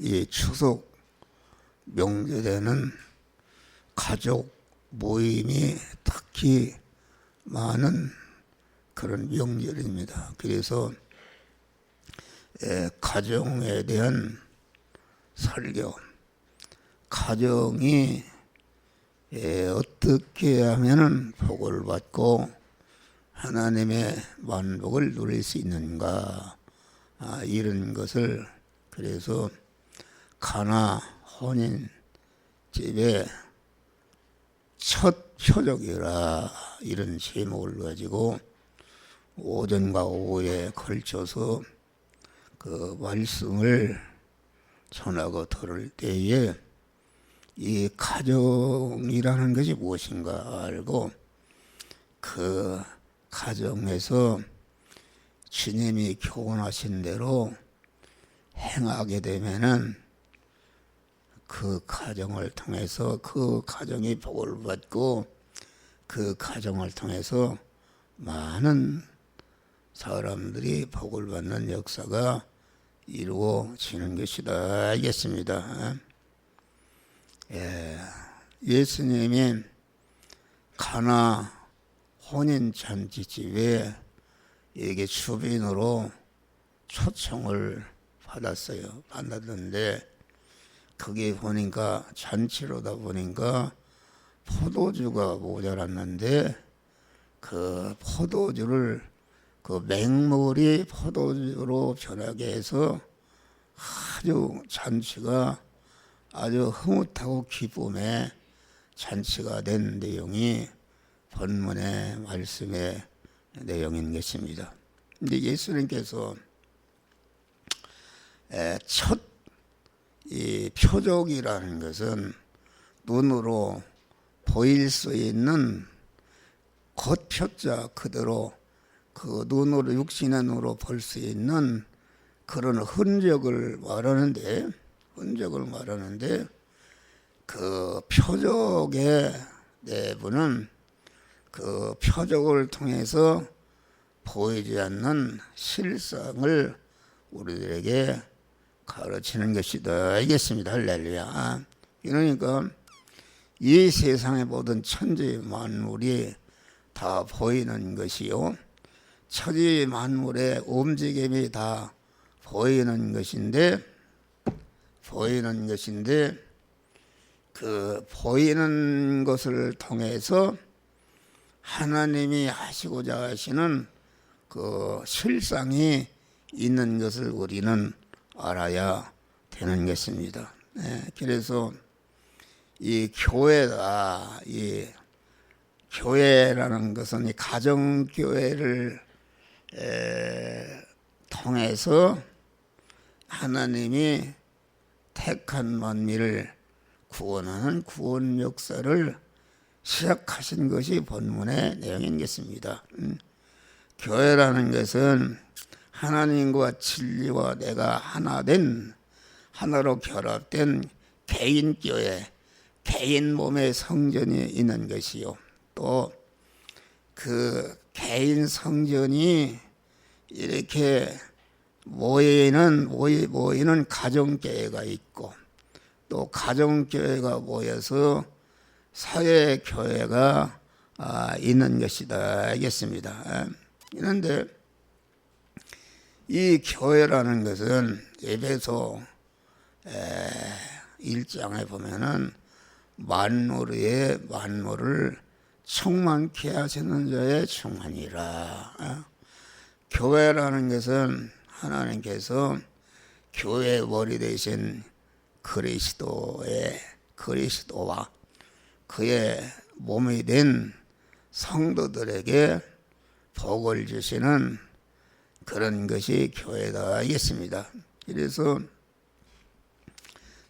이 추석 명절에는 가족 모임이 특히 많은 그런 명절입니다. 그래서 가정에 대한 설교, 가정이 어떻게 하면 복을 받고 하나님의 만복을 누릴 수 있는가, 이런 것을 그래서 가나 혼인 집의 첫 표적이라 이런 제목을 가지고 오전과 오후에 걸쳐서 그 말씀을 전하고 들을 때에 이 가정이라는 것이 무엇인가 알고 그 가정에서 주님이 교훈하신 대로 행하게 되면은 그 가정을 통해서 그 가정이 복을 받고 그 가정을 통해서 많은 사람들이 복을 받는 역사가 이루어지는 것이다 알겠습니다. 예수님이 가나 혼인잔치집에 이게 주빈으로 초청을 받았는데 거기 보니까 잔치로다 보니까 포도주가 모자랐는데 그 포도주를 그 맹물이 포도주로 변하게 해서 아주 잔치가 아주 흐뭇하고 기쁨의 잔치가 된 내용이 본문의 말씀의 내용인 것입니다. 근데 예수님께서 첫 이 표적이라는 것은 눈으로 보일 수 있는 겉표자 그대로 그 눈으로 육신의 눈으로 볼 수 있는 그런 흔적을 말하는데 그 표적의 내부는 그 표적을 통해서 보이지 않는 실상을 우리들에게 가르치는 것이다 알겠습니다. 할렐루야. 그러니까 이 세상의 모든 천지 만물이 다 보이는 것이요, 천지 만물의 움직임이 다 보이는 것인데 그 보이는 것을 통해서 하나님이 하시고자 하시는 그 실상이 있는 것을 우리는 알아야 되는 것입니다. 그래서 이 교회가, 이 교회라는 것은 이 가정교회를 통해서 하나님이 택한 만민을 구원하는 구원 역사를 시작하신 것이 본문의 내용인 것입니다. 교회라는 것은 하나님과 진리와 내가 하나로 결합된 개인 교회, 개인 몸의 성전이 있는 것이요, 또 그 개인 성전이 이렇게 모이는 가정교회가 있고, 또 가정교회가 모여서 사회교회가 있는 것이다 알겠습니다. 그런데 이 교회라는 것은 에베소 1장에 보면은 만물 위에 만물을 충만케 하시는 자의 충만이라. 교회라는 것은 하나님께서 교회의 머리 되신 그리스도와 그의 몸이 된 성도들에게 복을 주시는 그런 것이 교회다 알겠습니다. 그래서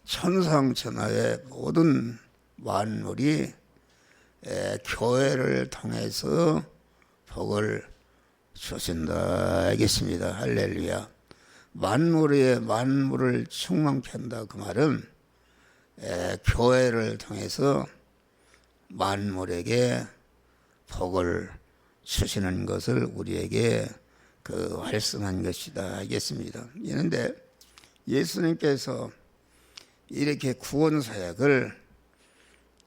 천상천하의 모든 만물이 교회를 통해서 복을 주신다 알겠습니다. 할렐루야. 만물 위에 만물을 충만케 한다 그 말은 교회를 통해서 만물에게 복을 주시는 것을 우리에게 그 활성한 것이다 하겠습니다. 그런데 예수님께서 이렇게 구원 사역을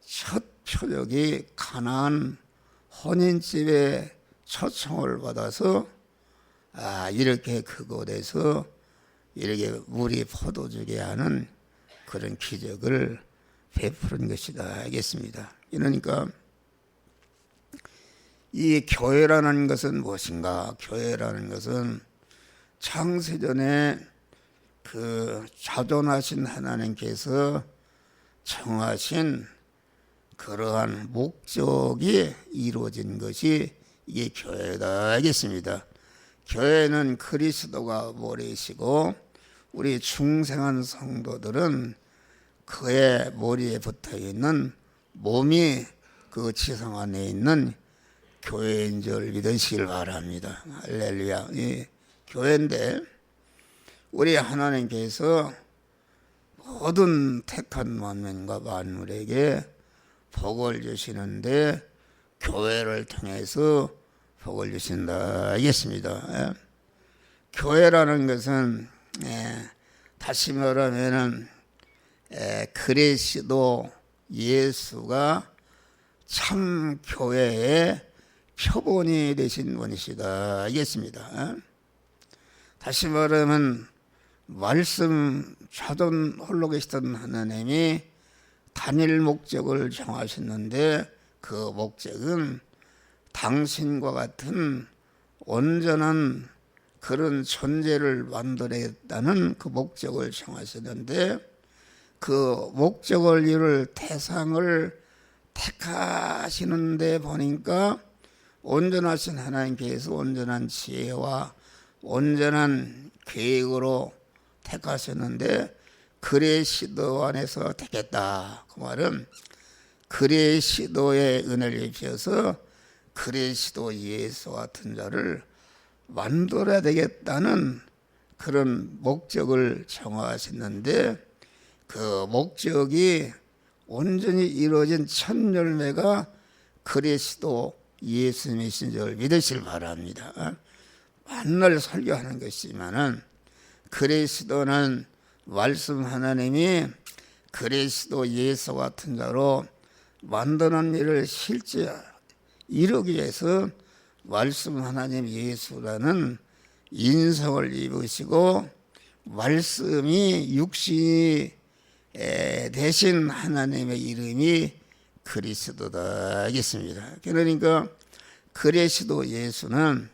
첫 표적이 가나안 혼인집에 초청을 받아서 이렇게 그곳에서 이렇게 물이 포도주게 하는 그런 기적을 베푸는 것이다 하겠습니다. 그러니까 이 교회라는 것은 무엇인가? 교회라는 것은 창세전에 그 자존하신 하나님께서 정하신 그러한 목적이 이루어진 것이 이게 교회다 하겠습니다. 교회는 그리스도가 머리이시고 우리 중생한 성도들은 그의 머리에 붙어있는 몸이 그 지성 안에 있는 교회인 줄 믿으시길 바랍니다. 할렐루야. 이 교회인데 우리 하나님께서 모든 택한 만민과 만물에게 복을 주시는데 교회를 통해서 복을 주신다 하겠습니다. 교회라는 것은 다시 말하면은 그리스도 예수가 참 교회의 표본이 되신 분이시다 하겠습니다. 다시 말하면 말씀 자존 홀로 계시던 하나님이 단일 목적을 정하셨는데 그 목적은 당신과 같은 온전한 그런 존재를 만들어야겠다는 그 목적을 정하셨는데 그 목적을 이룰 대상을 택하시는데 보니까 온전하신 하나님께서 온전한 지혜와 온전한 계획으로 택하셨는데 그의 시도 안에서 택했다. 그 말은 그의 시도의 은혜를 입혀서 그의 시도 예수 같은 자를 만들어야 되겠다는 그런 목적을 정하셨는데 그 목적이 온전히 이루어진 첫 열매가 그리스도 예수님이신 줄 믿으시길 바랍니다. 만날 설교하는 것이지만은 그리스도는 말씀 하나님이 그리스도 예수 같은 자로 만드는 일을 실제 이루기 위해서 말씀 하나님 예수라는 인성을 입으시고 말씀이 육신이 대신 하나님의 이름이 그리스도다 하겠습니다. 그러니까 그리스도 예수는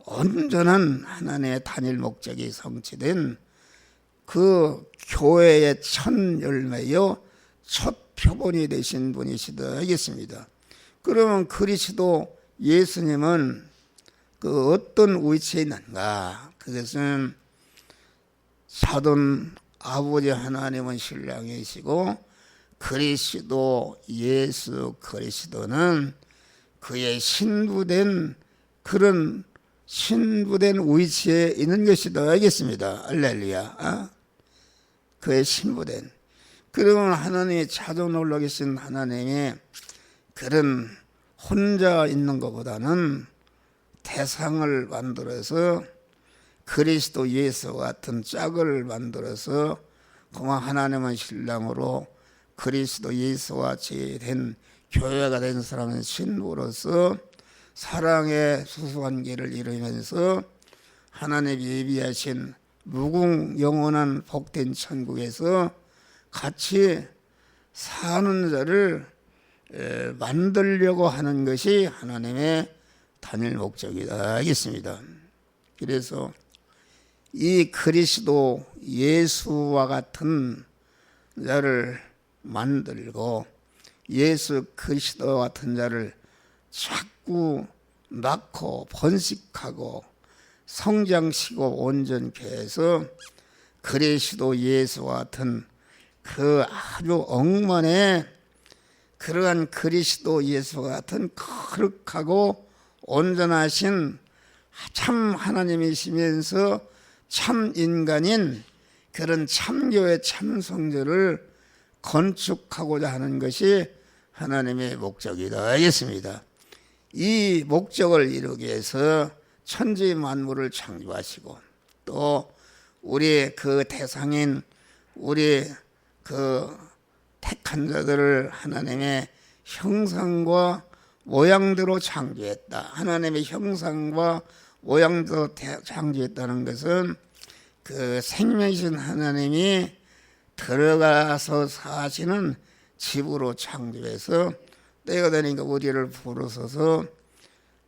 온전한 하나님의 단일 목적이 성취된 그 교회의 첫 열매요 첫 표본이 되신 분이시다 하겠습니다. 그러면 그리스도 예수님은 그 어떤 위치에 있는가? 그것은 사돈 아버지 하나님은 신랑이시고 그리스도 예수 그리스도는 그의 신부된 그런 신부된 위치에 있는 것이다 알겠습니다. 할렐루야. 그의 신부된. 그러면 하나님의 자존 올라 계신 하나님이 그런 혼자 있는 것보다는 대상을 만들어서 그리스도 예수 같은 짝을 만들어서 그만 하나님은 신랑으로 그리스도 예수와 같이 된 교회가 된 사람은 신부로서 사랑의 수수한 길을 이루면서 하나님 예비하신 무궁 영원한 복된 천국에서 같이 사는 자를 만들려고 하는 것이 하나님의 단일 목적이다 하겠습니다. 그래서 이 그리스도 예수와 같은 자를 만들고 예수 그리스도 같은 자를 자꾸 낳고 번식하고 성장시고 온전케 해서 그리스도 예수와 같은 그 아주 억만의 그러한 그리스도 예수와 같은 거룩하고 온전하신 참 하나님이시면서 참 인간인 그런 참교의 참성전을 건축하고자 하는 것이 하나님의 목적이다 하겠습니다. 이 목적을 이루기 위해서 천지 만물을 창조하시고 또 우리 그 대상인 우리 그 택한 자들을 하나님의 형상과 모양대로 창조했다. 하나님의 형상과 모양대로 창조했다는 것은 그 생명이신 하나님이 들어가서 사시는 집으로 창조해서 때가 되니까 우리를 부르셔서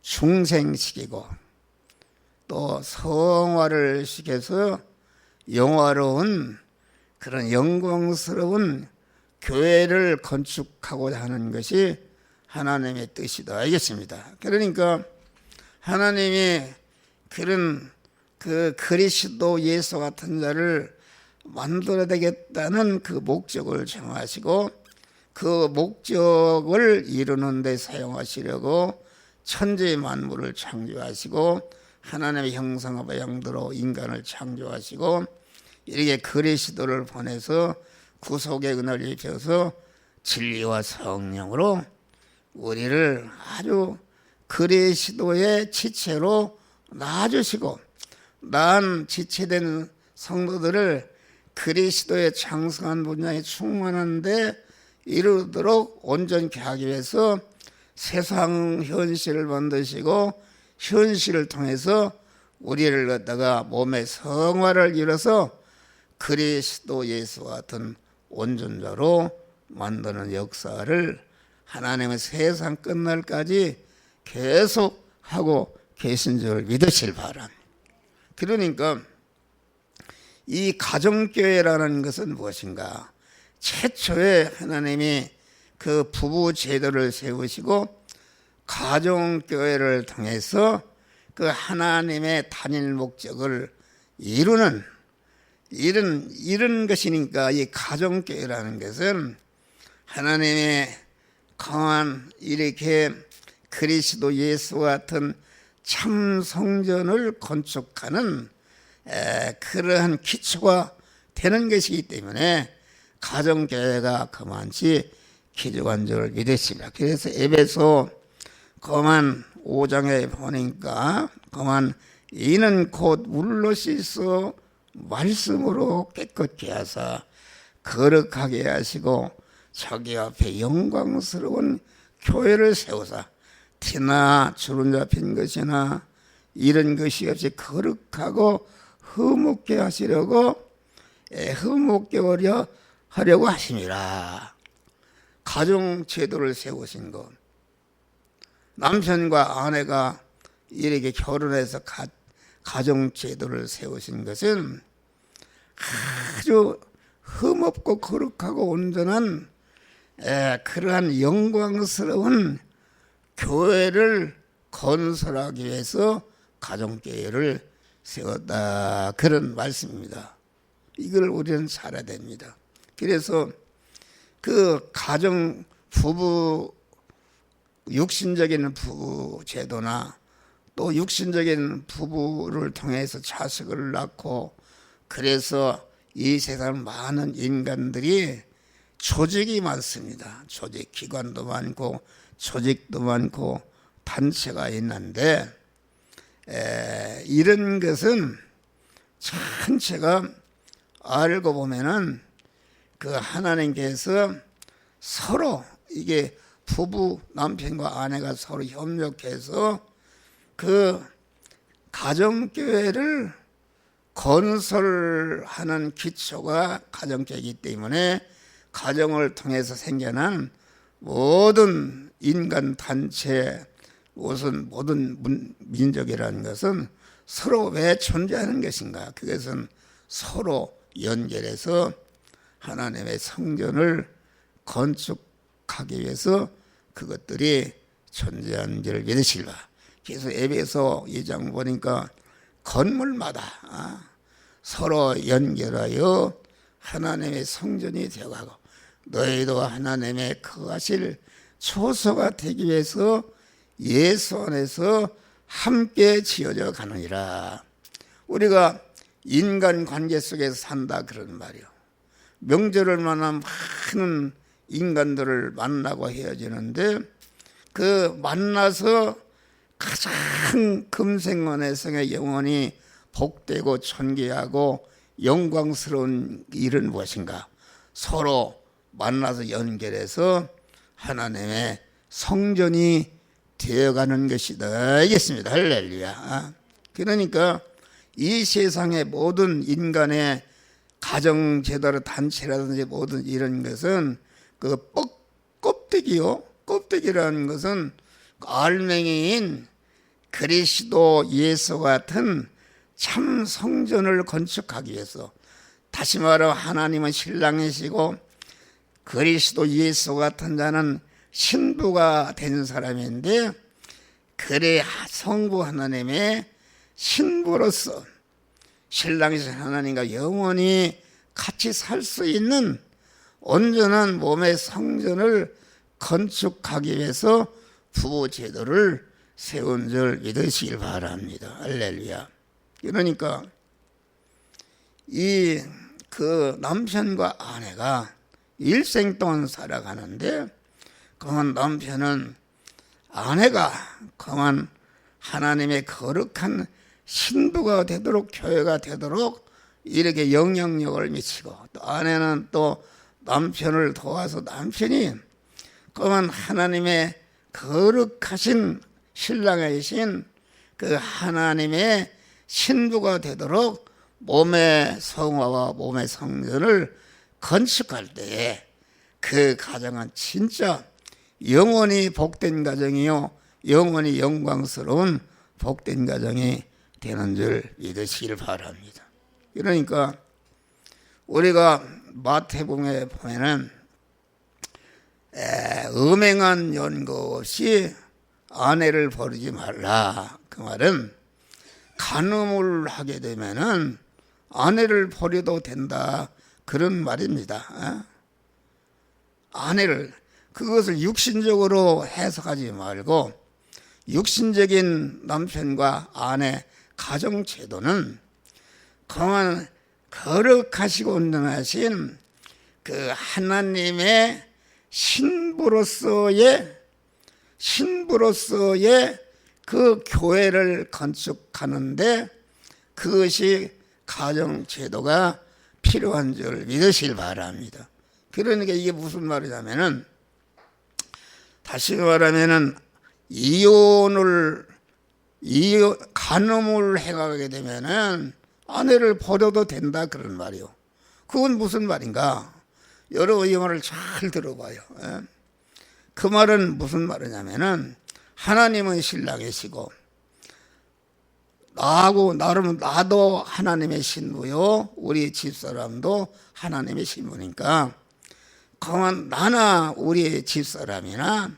중생시키고 또 성화를 시켜서 영화로운 그런 영광스러운 교회를 건축하고자 하는 것이 하나님의 뜻이다. 알겠습니다. 그러니까 하나님이 그런 그 그리스도 예수 같은 자를 만들어야 되겠다는 그 목적을 정하시고 그 목적을 이루는 데 사용하시려고 천지 만물을 창조하시고 하나님의 형상과 모양대로 인간을 창조하시고 이렇게 그리스도를 보내서 구속의 은혜를 입혀서 진리와 성령으로 우리를 아주 그리스도의 지체로 낳아주시고 난 지체된 성도들을 그리스도의 장성한 분량에 충만한데 이르도록 온전케 하기 위해서 세상 현실을 만드시고 현실을 통해서 우리를 갖다가 몸의 성화를 이뤄서 그리스도 예수와 같은 온전자로 만드는 역사를 하나님의 세상 끝날까지 계속 하고 계신 줄 믿으실 바랍니다. 그러니까 이 가정교회라는 것은 무엇인가? 최초에 하나님이 그 부부 제도를 세우시고 가정교회를 통해서 그 하나님의 단일 목적을 이루는 이런 것이니까 이 가정교회라는 것은 하나님의 강한 이렇게 그리스도 예수와 같은 참 성전을 건축하는 그러한 기초가 되는 것이기 때문에 가정교회가 그만치 기초한 줄 믿으십니다. 그래서 에베소 그만 5장에 보니까 그만 이는 곧 물로 씻어 말씀으로 깨끗게 하사 거룩하게 하시고 자기 앞에 영광스러운 교회를 세우사 티나 주름 잡힌 것이나 이런 것이 없이 거룩하고 흐뭇게 하시려고 흐뭇게 하려고 하심이라. 가정 제도를 세우신 것, 남편과 아내가 이렇게 결혼해서 가정 제도를 세우신 것은 아주 흠없고 거룩하고 온전한 그러한 영광스러운 교회를 건설하기 위해서 가정교회를 세웠다, 그런 말씀입니다. 이걸 우리는 살아야 됩니다. 그래서 그 가정 부부 육신적인 부부 제도나 또 육신적인 부부를 통해서 자식을 낳고 그래서 이 세상 많은 인간들이 조직이 많습니다. 조직 기관도 많고 조직도 많고 단체가 있는데 이런 것은 전체가 알고 보면은 그 하나님께서 서로 이게 부부 남편과 아내가 서로 협력해서 그 가정교회를 건설하는 기초가 가정교회이기 때문에 가정을 통해서 생겨난 모든 인간 단체, 무슨 모든 민족이라는 것은 서로 왜 존재하는 것인가? 그것은 서로 연결해서 하나님의 성전을 건축하기 위해서 그것들이 존재하는 줄 믿으시라. 그래서 에베소 2장 보니까 건물마다 서로 연결하여 하나님의 성전이 되어가고 너희도 하나님의 거하실 초소가 되기 위해서 예수 안에서 함께 지어져 가느니라. 우리가 인간관계 속에서 산다 그런 말이요. 명절을 만나 많은 인간들을 만나고 헤어지는데 그 만나서 가장 금생원의 영혼이 복되고 존귀하고 영광스러운 일은 무엇인가? 서로 만나서 연결해서 하나님의 성전이 되어가는 것이다 알겠습니다. 할렐루야. 그러니까 이 세상의 모든 인간의 가정제도라 단체라든지 모든 이런 것은 그 껍데기요. 껍데기라는 것은 알맹이인 그리스도 예수 같은 참 성전을 건축하기 위해서, 다시 말하면 하나님은 신랑이시고 그리스도 예수 같은 자는 신부가 된 사람인데, 그래 성부 하나님의 신부로서 신랑이신 하나님과 영원히 같이 살 수 있는 온전한 몸의 성전을 건축하기 위해서 부부 제도를 세운 줄 믿으시길 바랍니다. 할렐루야. 그러니까 이 그 남편과 아내가 일생 동안 살아가는데, 그만 남편은 아내가 그만 하나님의 거룩한 신부가 되도록, 교회가 되도록 이렇게 영향력을 미치고, 또 아내는 또 남편을 도와서 남편이 그만 하나님의 거룩하신 신랑이신 그 하나님의 신부가 되도록 몸의 성화와 몸의 성전을 건축할 때에 그 가정은 진짜 영원히 복된 가정이요, 영원히 영광스러운 복된 가정이 되는 줄 믿으시길 바랍니다. 그러니까 우리가 마태복음에 보면은 음행한 연고 없이 아내를 버리지 말라. 그 말은 간음을 하게 되면은 아내를 버려도 된다, 그런 말입니다. 아내를, 그것을 육신적으로 해석하지 말고 육신적인 남편과 아내 가정 제도는 그만 거룩하시고 온전하신 그 하나님의 신부로서의 그 교회를 건축하는데 그것이 가정 제도가 필요한 줄 믿으시길 바랍니다. 그러니까 이게 무슨 말이냐면은, 다시 말하면은 간음을 해가게 되면은 아내를 버려도 된다, 그런 말이요. 그건 무슨 말인가? 여러분 이 말을 잘 들어봐요. 그 말은 무슨 말이냐면은, 하나님은 신랑이시고 나도 하나님의 신부요, 우리 집사람도 하나님의 신부니까 그만 나나 우리 집사람이나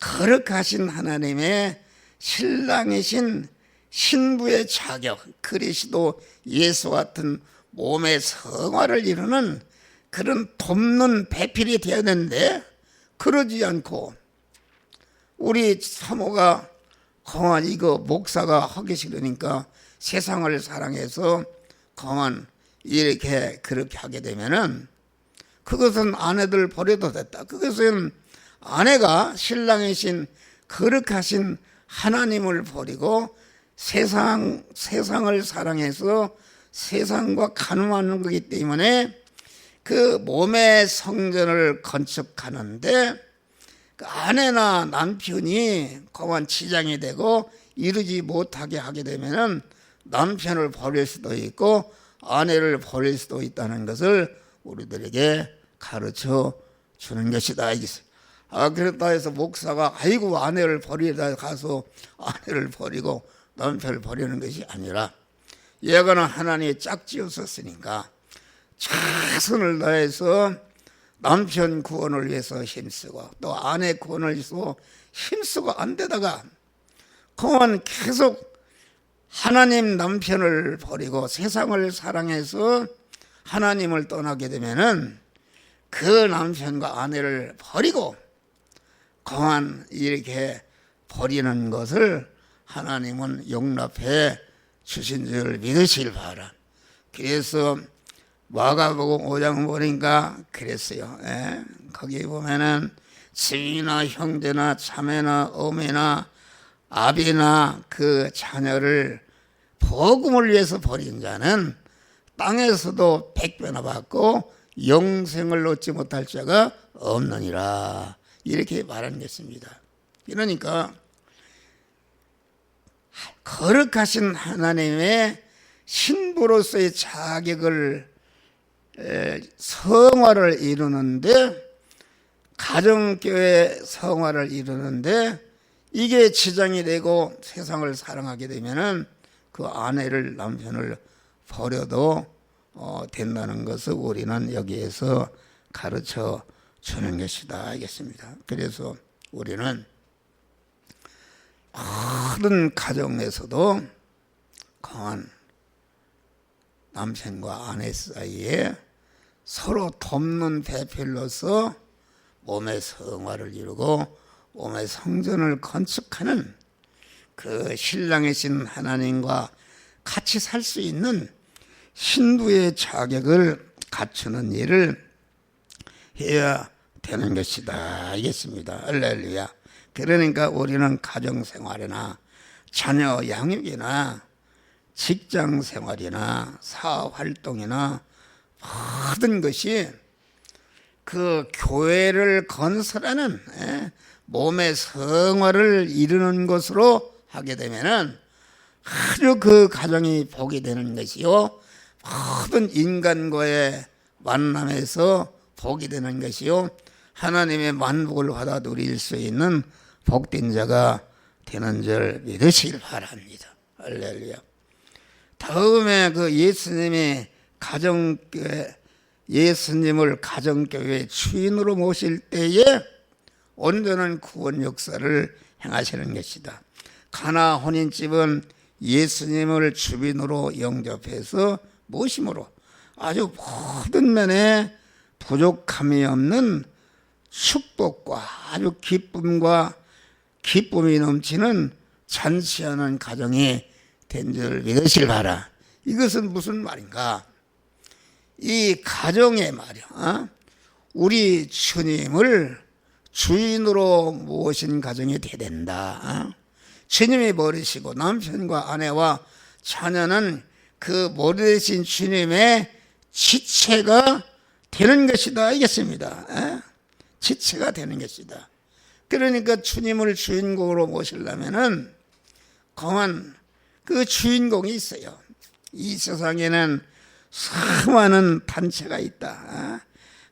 거룩하신 하나님의 신랑이신 신부의 자격, 그리스도 예수 같은 몸의 성화를 이루는 그런 돕는 배필이 되어야 되는데, 그러지 않고 우리 사모가 그만 이거 목사가 하기 싫으니까 세상을 사랑해서 그만 이렇게 그렇게 하게 되면은 그것은 아내들 버려도 됐다. 그것은 아내가 신랑이신 거룩하신 하나님을 버리고 세상을 사랑해서 세상과 간음하는 거기 때문에 그 몸의 성전을 건축하는데 그 아내나 남편이 그만 지장이 되고 이루지 못하게 하게 되면은 남편을 버릴 수도 있고 아내를 버릴 수도 있다는 것을 우리들에게 가르쳐 주는 것이다. 그렇다 해서 목사가 아이고 아내를 버리다 가서 아내를 버리고 남편을 버리는 것이 아니라, 얘가는 하나님이 짝지었었으니까 최선을 다해서 남편 구원을 위해서 힘쓰고 또 아내 구원을 위해서 힘쓰고, 안 되다가 그만 계속 하나님 남편을 버리고 세상을 사랑해서 하나님을 떠나게 되면은 그 남편과 아내를 버리고 그만 이렇게 버리는 것을 하나님은 용납해 주신 줄 믿으시길 바라. 그래서 마가복음 5장 보니까 그랬어요. 거기 보면은 지위나 형제나 자매나 어머니나 아비나 그 자녀를 복음을 위해서 버린 자는 땅에서도 100배나 받고 영생을 얻지 못할 자가 없느니라. 이렇게 말하는 것입니다. 그러니까 거룩하신 하나님의 신부로서의 자격을 성화를 이루는데, 가정교회 성화를 이루는데, 이게 지장이 되고 세상을 사랑하게 되면은 그 아내를, 남편을 버려도 된다는 것을 우리는 여기에서 가르쳐 주는 것이다 알겠습니다. 그래서 우리는 모든 가정에서도 강한 남편과 아내 사이에 서로 돕는 대표로서 몸의 성화를 이루고 몸의 성전을 건축하는 그 신랑이신 하나님과 같이 살 수 있는 신부의 자격을 갖추는 일을 해야 되는 것이다 알겠습니다. 할렐루야. 그러니까 우리는 가정생활이나 자녀 양육이나 직장생활이나 사업활동이나 모든 것이 그 교회를 건설하는 몸의 성화를 이루는 것으로 하게 되면은 아주 그 가정이 복이 되는 것이요, 모든 인간과의 만남에서 복이 되는 것이요, 하나님의 만복을 받아 누릴 수 있는 복된 자가 되는 줄 믿으시길 바랍니다. 할렐루야. 다음에 그 예수님을 가정교회 주인으로 모실 때에 온전한 구원 역사를 행하시는 것이다. 가나 혼인집은 예수님을 주인으로 영접해서 모심으로 아주 모든 면에 부족함이 없는 축복과 아주 기쁨이 넘치는 잔치하는 가정이 된 줄 믿으실 바라. 이것은 무슨 말인가? 이 가정의 말이야, 우리 주님을 주인으로 모신 가정이 돼야 된다. 주님이 머리시고 남편과 아내와 자녀는 그 머리 되신 주님의 지체가 되는 것이다 알겠습니다. 지체가 되는 것이다. 그러니까 주님을 주인공으로 모시려면은 강한 그 주인공이 있어요. 이 세상에는 수많은 단체가 있다.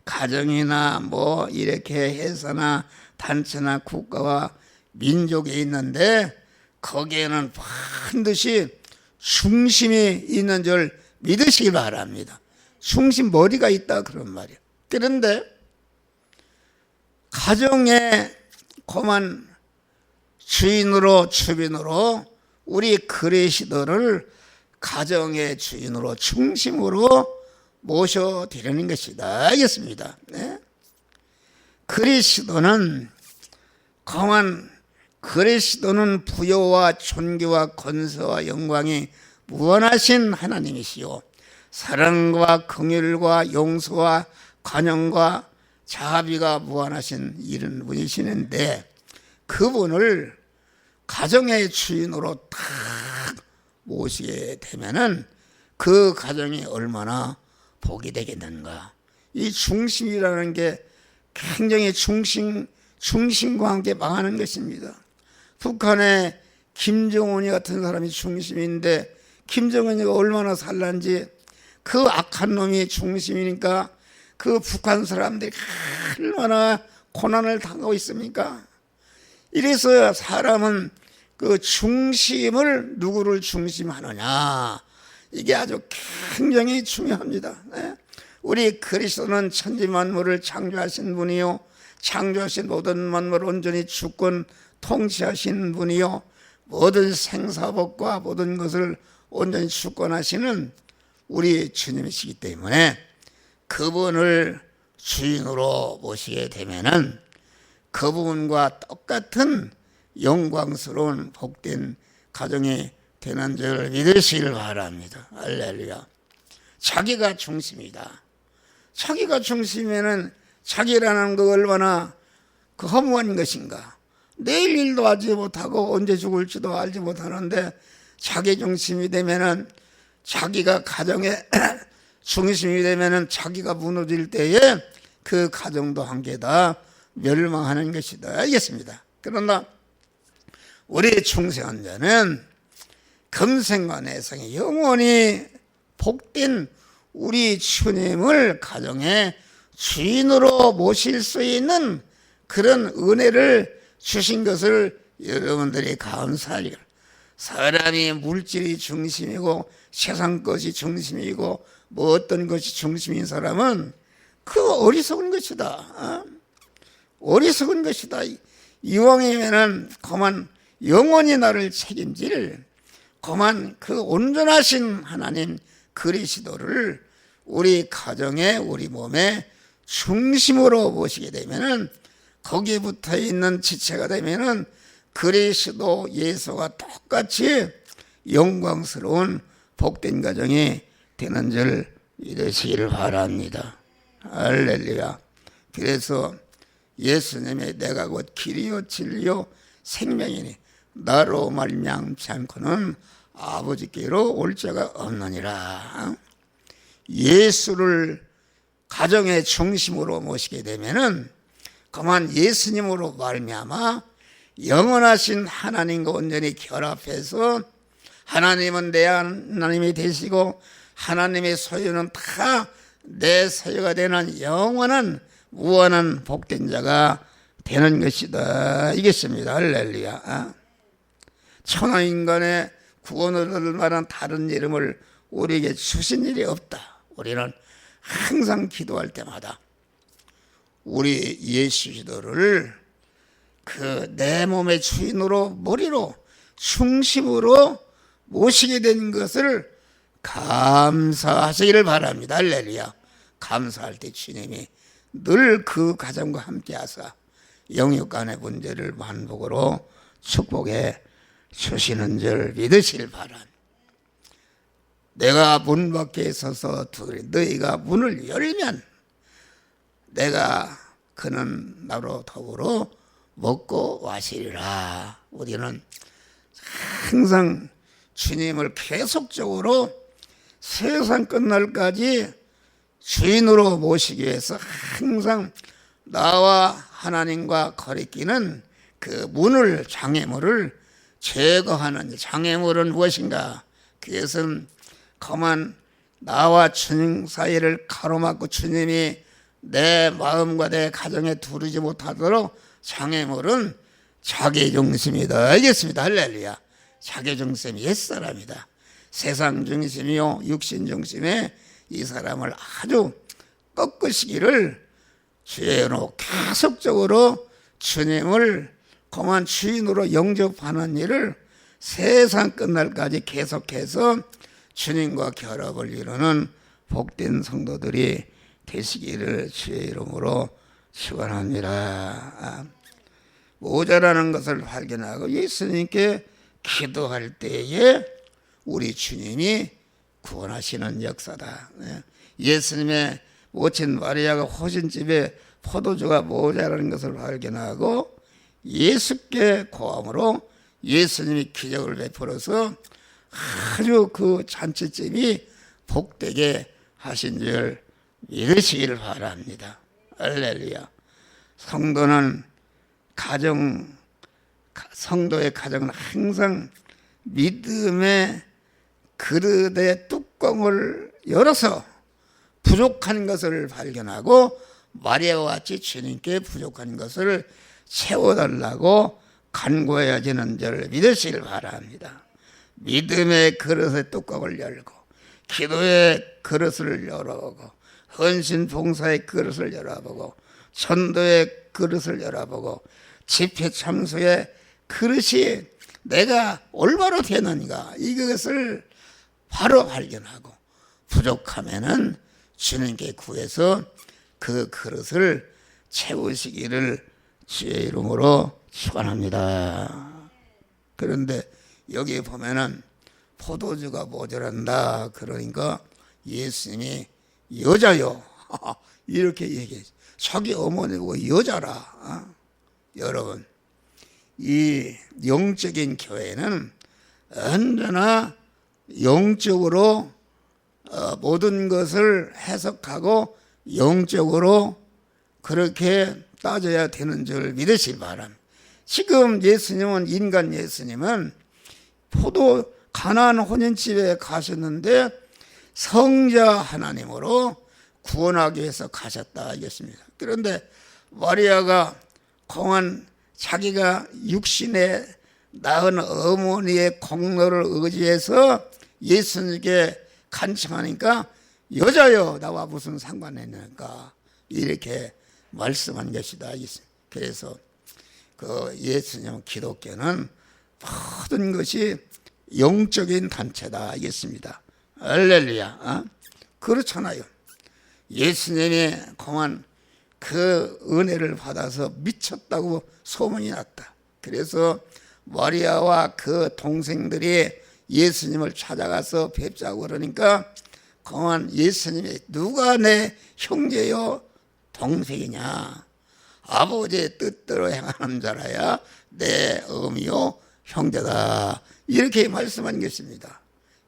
가정이나 뭐 이렇게 회사나 단체나 국가와 민족이 있는데 거기에는 반드시 중심이 있는 줄 믿으시기 바랍니다. 중심 머리가 있다 그런 말이에요. 그런데 가정의 거만 주인으로 우리 그리스도를 가정의 주인으로 중심으로 모셔드리는 것이다 알겠습니다. 그리스도는 부여와 존귀와 권세와 영광이 무한하신 하나님이시요, 사랑과 긍휼과 용서와 관용과 자비가 무한하신 이런 분이시는데, 그분을 가정의 주인으로 딱 모시게 되면은 그 가정이 얼마나 복이 되겠는가. 이 중심이라는 게 굉장히 중심과 함께 망하는 것입니다. 북한의 김정은이 같은 사람이 중심인데 김정은이가 얼마나 살란지, 그 악한 놈이 중심이니까 그 북한 사람들이 얼마나 고난을 당하고 있습니까? 이래서 사람은 그 중심을, 누구를 중심하느냐, 이게 아주 굉장히 중요합니다. 우리 그리스도는 천지만물을 창조하신 분이요, 창조하신 모든 만물을 온전히 주권 통치하신 분이요, 모든 생사법과 모든 것을 온전히 주권하시는 우리 주님이시기 때문에 그분을 주인으로 모시게 되면은 그분과 똑같은 영광스러운 복된 가정이 되는 줄 믿으시길 바랍니다. 할렐루야. 자기가 중심이다. 자기가 중심이면은 자기라는 거 얼마나 그 허무한 것인가. 내일 일도 알지 못하고 언제 죽을지도 알지 못하는데 자기 중심이 되면은 자기가 가정의 중심이 되면은 자기가 무너질 때에 그 가정도 함께 다 멸망하는 것이다. 알겠습니다. 그러나 우리 충성한 자는 금생과 내생에 영원히 복된 우리 주님을 가정의 주인으로 모실 수 있는 그런 은혜를 주신 것을 여러분들이 감사하리라. 사람이 물질이 중심이고 세상 것이 중심이고 뭐 어떤 것이 중심인 사람은 그 어리석은 것이다. 어리석은 것이다. 이왕이면은 그만 영원히 나를 책임질 그만 그 온전하신 하나님 그리스도를 우리 가정에 우리 몸에 중심으로 모시게 되면은 거기에 붙어 있는 지체가 되면은 그리스도 예수와 똑같이 영광스러운 복된 가정이 되는 줄 믿으시기를 바랍니다. 할렐루야. 그래서 예수님의 내가 곧 길이요 진리요 생명이니 나로 말미암지 않고는 아버지께로 올 자가 없느니라. 예수를 가정의 중심으로 모시게 되면은 그만 예수님으로 말미암아 영원하신 하나님과 온전히 결합해서 하나님은 내 하나님이 되시고 하나님의 소유는 다 내 소유가 되는 영원한 무한한 복된 자가 되는 것이다. 이겠습니다. 할렐루야. 천하 인간의 구원을 얻을 만한 다른 이름을 우리에게 주신 일이 없다. 우리는 항상 기도할 때마다 우리 예수 기도를 그 내 몸의 주인으로 머리로 중심으로 모시게 된 것을 감사하시기를 바랍니다. 할렐루야. 감사할 때 주님이 늘 그 가정과 함께 하사 영육 간의 문제를 만복으로 축복해 주시는 줄 믿으시길 바랍니다. 내가 문 밖에 서서 두드리 너희가 문을 열면 내가 그는 나로 더불어 먹고 마시리라. 우리는 항상 주님을 계속적으로 세상 끝날까지 주인으로 모시기 위해서 항상 나와 하나님과 거리끼는 그 문을 장애물을 제거하는 장애물은 무엇인가? 그것은 그만 나와 주님 사이를 가로막고 주님이 내 마음과 내 가정에 두르지 못하도록 장애물은 자기중심이다. 알겠습니다. 할렐루야. 자기중심이 옛사람이다. 세상 중심이요 육신 중심에 이 사람을 아주 꺾으시기를 주의로 계속적으로 주님을 그만 주인으로 영접하는 일을 세상 끝날까지 계속해서 주님과 결합을 이루는 복된 성도들이 되시기를 주의 이름으로 축원합니다. 모자라는 것을 발견하고 예수님께 기도할 때에 우리 주님이 구원하시는 역사다. 예수님의 모친 마리아가 호신집에 포도주가 모자라는 것을 발견하고 예수께 고함으로 예수님이 기적을 베풀어서 아주 그 잔치집이 복되게 하신 줄 믿으시기를 바랍니다. 할렐루야. 성도의 가정은 항상 믿음의 그릇의 뚜껑을 열어서 부족한 것을 발견하고 마리아와 같이 주님께 부족한 것을 채워달라고 간구해야지는 줄 믿으시길 바랍니다. 믿음의 그릇의 뚜껑을 열고 기도의 그릇을 열어보고 헌신 봉사의 그릇을 열어보고 전도의 그릇을 열어보고 집회 참수의 그릇이 내가 올바로 되는가 이것을 바로 발견하고 부족하면은 주님께 구해서 그 그릇을 채우시기를 주의 이름으로 축원합니다. 그런데 여기 보면은 포도주가 모자란다 그러니까 예수님이 여자요 이렇게 얘기해. 자기 어머니 보고 여자라. 여러분 이 영적인 교회는 언제나 영적으로 모든 것을 해석하고 영적으로 그렇게 따져야 되는 줄 믿으시기 바랍니다. 지금 예수님은 인간 예수님은 가나안 혼인집에 가셨는데 성자 하나님으로 구원하기 위해서 가셨다 이겠습니다. 그런데 마리아가 공한 자기가 육신에 낳은 어머니의 공로를 의지해서 예수님께 간청하니까 여자여 나와 무슨 상관이 있는가 이렇게 말씀한 것이다. 그래서 그 예수님 기독교는 모든 것이 영적인 단체다 이겠습니다. 할렐루야. 그렇잖아요. 예수님이 공한 그 은혜를 받아서 미쳤다고 소문이 났다. 그래서 마리아와 그 동생들이 예수님을 찾아가서 뵙자고 그러니까 공한 예수님이 누가 내 형제요 동생이냐, 아버지의 뜻대로 행하는 자라야 내 어미요 형제다 이렇게 말씀한 것입니다.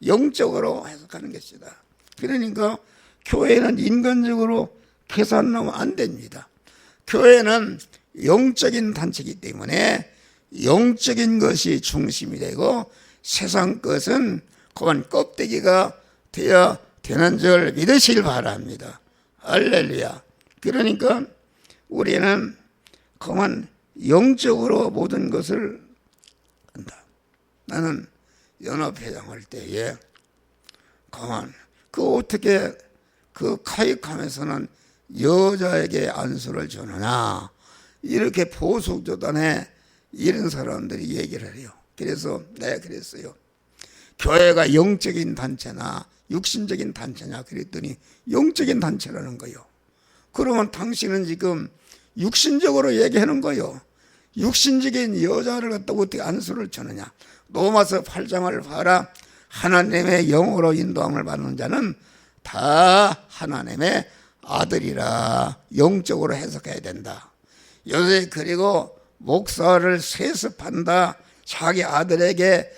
영적으로 해석하는 것이다. 그러니까 교회는 인간적으로 계산하면 안 됩니다. 교회는 영적인 단체이기 때문에 영적인 것이 중심이 되고 세상 것은 그만 껍데기가 되어야 되는 줄 믿으시길 바랍니다. 할렐루야. 그러니까 우리는 그만 영적으로 모든 것을 한다. 나는 연합회장 할 때에 그만 어떻게 카이kam에서는 여자에게 안수를 주느냐 이렇게 보수교단에 이런 사람들이 얘기를 해요. 그래서 내가 그랬어요. 교회가 영적인 단체나 육신적인 단체냐 그랬더니 영적인 단체라는 거예요. 그러면 당신은 지금 육신적으로 얘기하는 거예요. 육신적인 여자를 갖다가 어떻게 안수를 주느냐. 로마서 8장을 봐라. 하나님의 영으로 인도함을 받는 자는 다 하나님의 아들이라 영적으로 해석해야 된다. 요새 그리고 목사를 세습한다, 자기 아들에게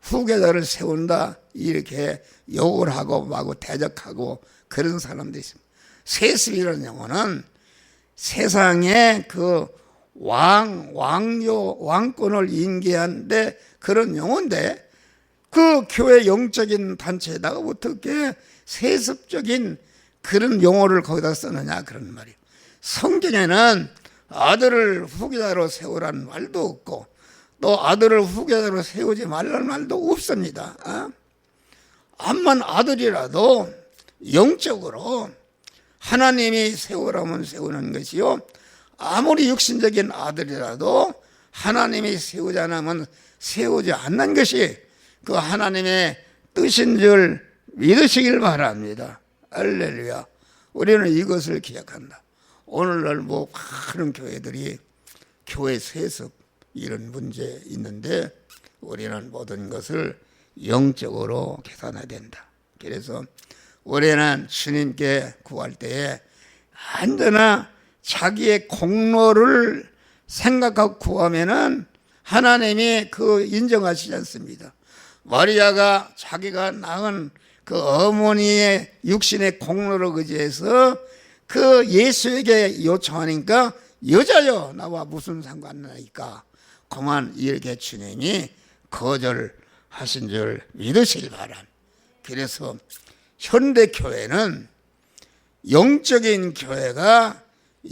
후계자를 세운다 이렇게 욕을 하고 마구 대적하고 그런 사람들이 있습니다. 세습이라는 용어는 세상에 그 왕권을 인계하는데 그런 용어인데 그 교회 영적인 단체에다가 어떻게 세습적인 그런 용어를 거기다 쓰느냐 그런 말이에요. 성경에는 아들을 후계자로 세우라는 말도 없고 또 아들을 후계자로 세우지 말라는 말도 없습니다. 암만 아들이라도 영적으로 하나님이 세우라면 세우는 것이요, 아무리 육신적인 아들이라도 하나님이 세우지 않으면 세우지 않는 것이 그 하나님의 뜻인 줄 믿으시길 바랍니다. 할렐루야. 우리는 이것을 기억한다. 오늘날 많은 교회들이 교회 세습 이런 문제 있는데 우리는 모든 것을 영적으로 계산해야 된다. 그래서 우리는 주님께 구할 때에 언제나 자기의 공로를 생각하고 구하면은 하나님이 인정하시지 않습니다. 마리아가 자기가 낳은 그 어머니의 육신의 공로를 의지해서 예수에게 요청하니까 여자여 나와 무슨 상관이니까 그만 이렇게 주님이 거절하신 줄 믿으시길 바랍니다. 그래서 현대교회는 영적인 교회가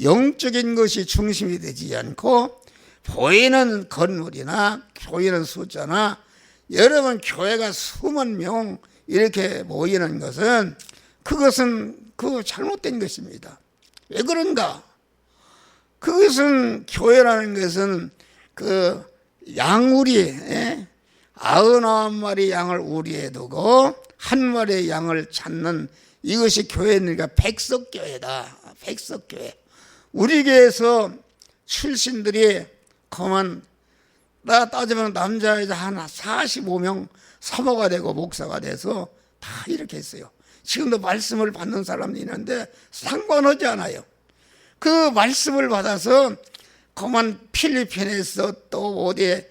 영적인 것이 중심이 되지 않고 보이는 건물이나 보이는 숫자나 여러분 교회가 수만 명 이렇게 모이는 것은 그것은 잘못된 것입니다. 왜 그런가? 그것은 교회라는 것은 양우리 99마리 양을 우리에 두고 한 마리의 양을 찾는 이것이 교회니까 백석교회다. 백석교회. 우리 교회에서 출신들이 나 따지면 남자 여자 하나 45명 사모가 되고 목사가 돼서 다 이렇게 했어요. 지금도 말씀을 받는 사람이 있는데 상관하지 않아요. 그 말씀을 받아서 필리핀에서 또 어디에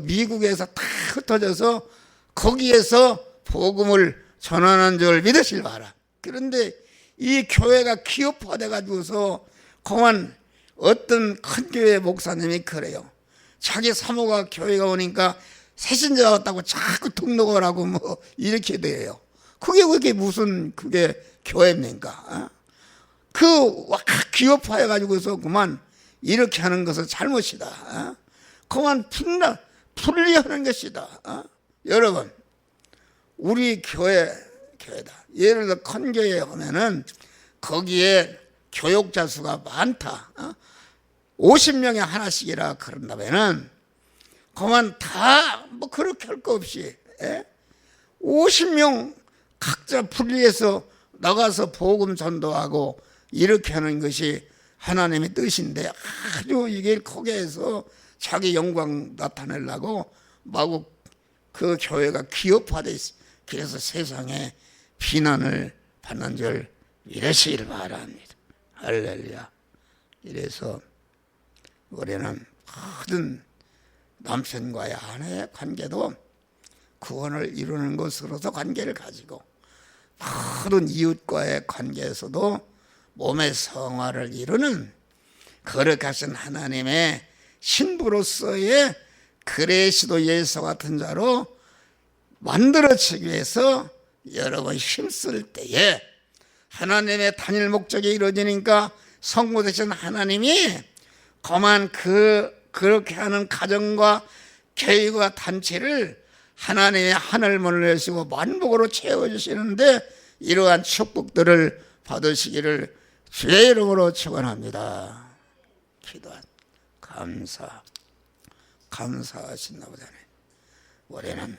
미국에서 다 흩어져서 거기에서 복음을 전하는 줄 믿으실 바라. 그런데 이 교회가 기업화돼 가지고서 그만 어떤 큰 교회 목사님이 그래요. 자기 사모가 교회가 오니까 새신자 왔다고 자꾸 등록을 하고 뭐 이렇게 돼요. 그게 무슨 그게 교회입니까? 기업화해 가지고서 그만 이렇게 하는 것은 잘못이다. 그만 분리하는 것이다. 여러분, 우리 교회다. 예를 들어 큰 교회 오면은 거기에 교육자 수가 많다. 50명에 하나씩이라 그런다면은 그만 다 뭐 그렇게 할 거 없이 50명 각자 분리해서 나가서 복음 전도하고 이렇게 하는 것이 하나님의 뜻인데 아주 이게 크게 해서 자기 영광 나타내려고 마구 그 교회가 기업화돼 있어. 그래서 세상에 비난을 받는 줄 믿으시길 바랍니다. 할렐루야. 이래서 우리는 모든 남편과의 아내의 관계도 구원을 이루는 것으로서 관계를 가지고 모든 이웃과의 관계에서도 몸의 성화를 이루는 거룩하신 하나님의 신부로서의 그리스도 예수 같은 자로 만들어지기 위해서 여러분 힘쓸 때에 하나님의 단일 목적이 이루어지니까 성부 되신 하나님이 그만 그렇게 하는 가정과 교회와 단체를 하나님의 하늘문을 여시고 만복으로 채워주시는데 이러한 축복들을 받으시기를 주의 이름으로 축원합니다. 감사하시나 보다네. 우리는